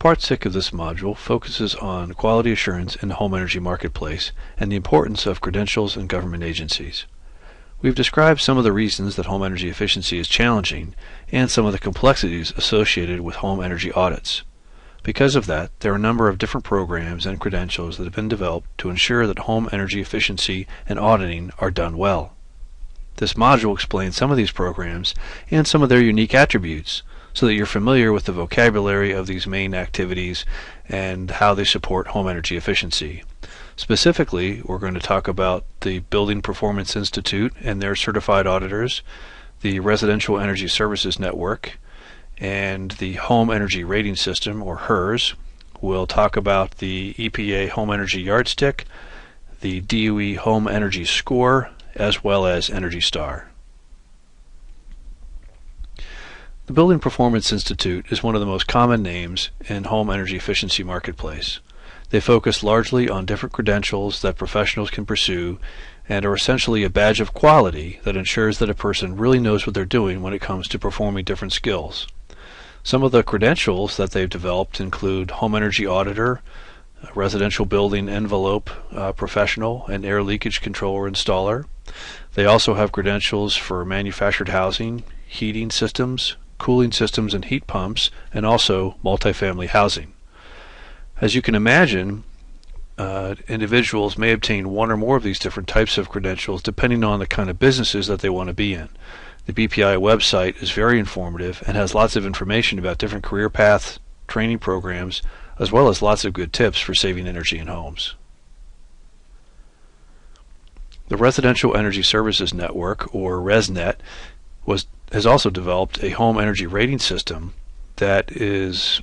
Part 6 of this module focuses on quality assurance in the home energy marketplace and the importance of credentials in government agencies. We've described some of the reasons that home energy efficiency is challenging and some of the complexities associated with home energy audits. Because of that, there are a number of different programs and credentials that have been developed to ensure that home energy efficiency and auditing are done well. This module explains some of these programs and some of their unique attributes, so that you're familiar with the vocabulary of these main activities and how they support home energy efficiency. Specifically, we're going to talk about the Building Performance Institute and their certified auditors, the Residential Energy Services Network, and the Home Energy Rating System, or HERS. We'll talk about the EPA Home Energy Yardstick, the DOE Home Energy Score, as well as Energy Star. The Building Performance Institute is one of the most common names in home energy efficiency marketplace. They focus largely on different credentials that professionals can pursue and are essentially a badge of quality that ensures that a person really knows what they're doing when it comes to performing different skills. Some of the credentials that they've developed include Home Energy Auditor, Residential Building Envelope Professional, and Air Leakage Controller Installer. They also have credentials for manufactured housing, heating systems, cooling systems and heat pumps, and also multifamily housing. As you can imagine, individuals may obtain one or more of these different types of credentials depending on the kind of businesses that they want to be in. The BPI website is very informative and has lots of information about different career paths, training programs, as well as lots of good tips for saving energy in homes. The Residential Energy Services Network, or ResNet, has also developed a home energy rating system that is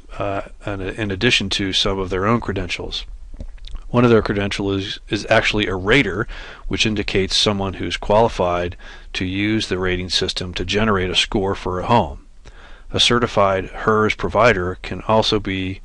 in addition to some of their own credentials. One of their credentials is actually a rater, which indicates someone who's qualified to use the rating system to generate a score for a home. A certified HERS provider can also be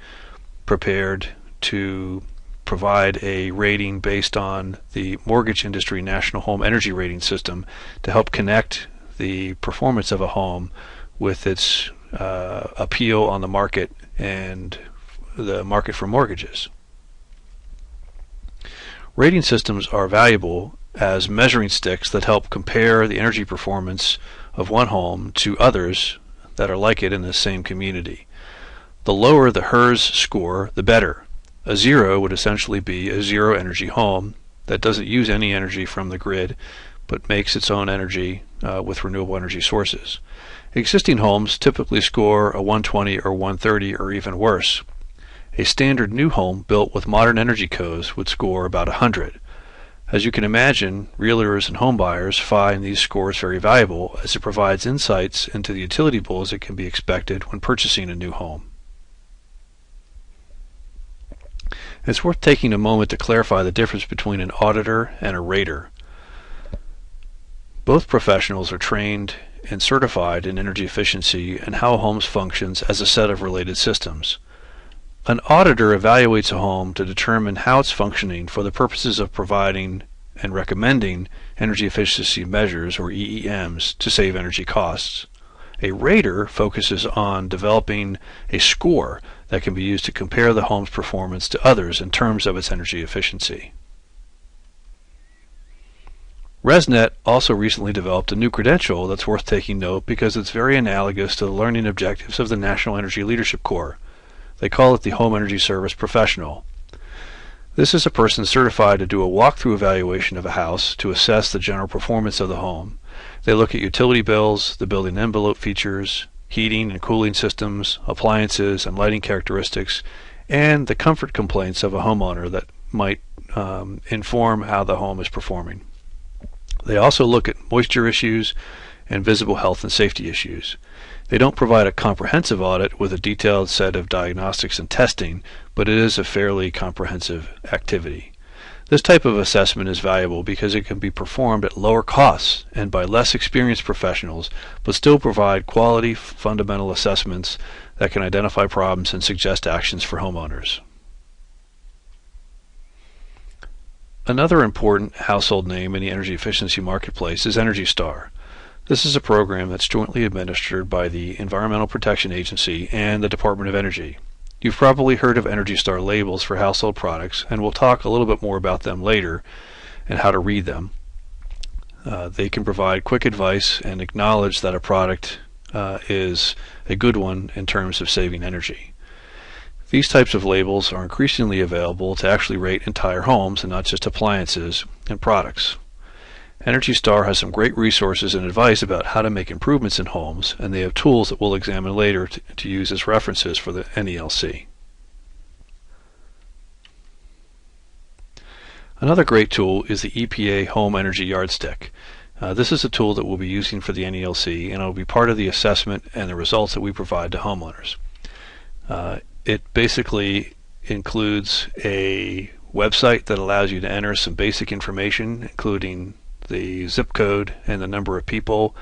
prepared to provide a rating based on the Mortgage Industry National Home Energy Rating System to help connect the performance of a home with its appeal on the market and the market for mortgages. Rating systems are valuable as measuring sticks that help compare the energy performance of one home to others that are like it in the same community. The lower the HERS score, the better. A 0 would essentially be a zero energy home that doesn't use any energy from the grid but makes its own energy with renewable energy sources. Existing homes typically score a 120 or 130 or even worse. A standard new home built with modern energy codes would score about 100. As you can imagine, realtors and home buyers find these scores very valuable as it provides insights into the utility bills that can be expected when purchasing a new home. It's worth taking a moment to clarify the difference between an auditor and a rater. Both professionals are trained and certified in energy efficiency and how homes functions as a set of related systems. An auditor evaluates a home to determine how it's functioning for the purposes of providing and recommending energy efficiency measures, or EEMs, to save energy costs. A rater focuses on developing a score that can be used to compare the home's performance to others in terms of its energy efficiency. ResNet also recently developed a new credential that's worth taking note because it's very analogous to the learning objectives of the National Energy Leadership Corps. They call it the Home Energy Service Professional. This is a person certified to do a walkthrough evaluation of a house to assess the general performance of the home. They look at utility bills, the building envelope features, heating and cooling systems, appliances and lighting characteristics, and the comfort complaints of a homeowner that might inform how the home is performing. They also look at moisture issues and visible health and safety issues. They don't provide a comprehensive audit with a detailed set of diagnostics and testing, but it is a fairly comprehensive activity. This type of assessment is valuable because it can be performed at lower costs and by less experienced professionals, but still provide quality fundamental assessments that can identify problems and suggest actions for homeowners. Another important household name in the energy efficiency marketplace is Energy Star. This is a program that's jointly administered by the Environmental Protection Agency and the Department of Energy. You've probably heard of Energy Star labels for household products, and we'll talk a little bit more about them later and how to read them. They can provide quick advice and acknowledge that a product is a good one in terms of saving energy. These types of labels are increasingly available to actually rate entire homes and not just appliances and products. Energy Star has some great resources and advice about how to make improvements in homes, and they have tools that we'll examine later to use as references for the NELC. Another great tool is the EPA Home Energy Yardstick. This is a tool that we'll be using for the NELC, and it will be part of the assessment and the results that we provide to homeowners. It basically includes a website that allows you to enter some basic information, including the zip code and the number of people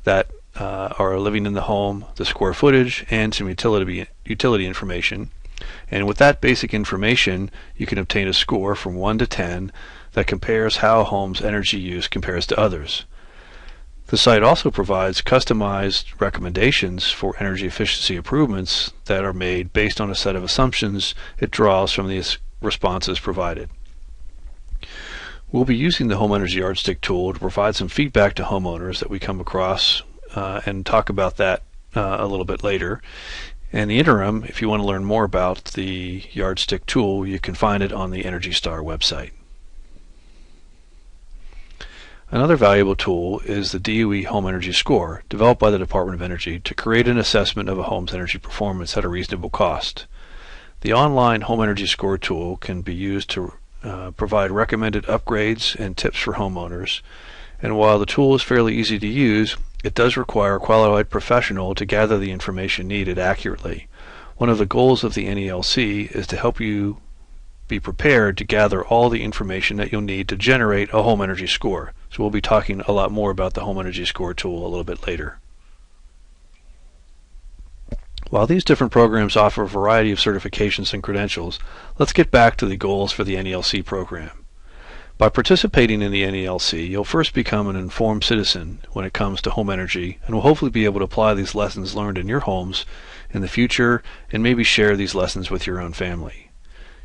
that are living in the home, the square footage, and some utility information. And with that basic information, you can obtain a score from 1 to 10 that compares how a home's energy use compares to others. The site also provides customized recommendations for energy efficiency improvements that are made based on a set of assumptions it draws from the responses provided. We'll be using the Home Energy Yardstick tool to provide some feedback to homeowners that we come across and talk about that a little bit later. In the interim, if you want to learn more about the Yardstick tool, you can find it on the Energy Star website. Another valuable tool is the DOE Home Energy Score, developed by the Department of Energy to create an assessment of a home's energy performance at a reasonable cost. The online Home Energy Score tool can be used to provide recommended upgrades and tips for homeowners, and while the tool is fairly easy to use, it does require a qualified professional to gather the information needed accurately. One of the goals of the NELC is to help you be prepared to gather all the information that you'll need to generate a home energy score. So we'll be talking a lot more about the Home Energy Score tool a little bit later. While these different programs offer a variety of certifications and credentials, let's get back to the goals for the NELC program. By participating in the NELC, you'll first become an informed citizen when it comes to home energy, and will hopefully be able to apply these lessons learned in your homes in the future and maybe share these lessons with your own family.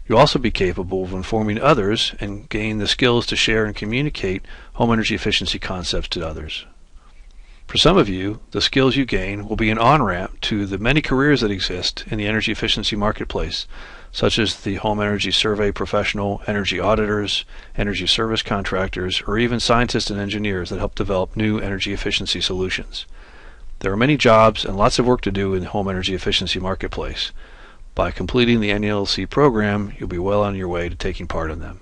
You'll also be capable of informing others and gain the skills to share and communicate home energy efficiency concepts to others. For some of you, the skills you gain will be an on-ramp to the many careers that exist in the energy efficiency marketplace, such as the home energy survey professional, energy auditors, energy service contractors, or even scientists and engineers that help develop new energy efficiency solutions. There are many jobs and lots of work to do in the home energy efficiency marketplace. By completing the NELC program, you'll be well on your way to taking part in them.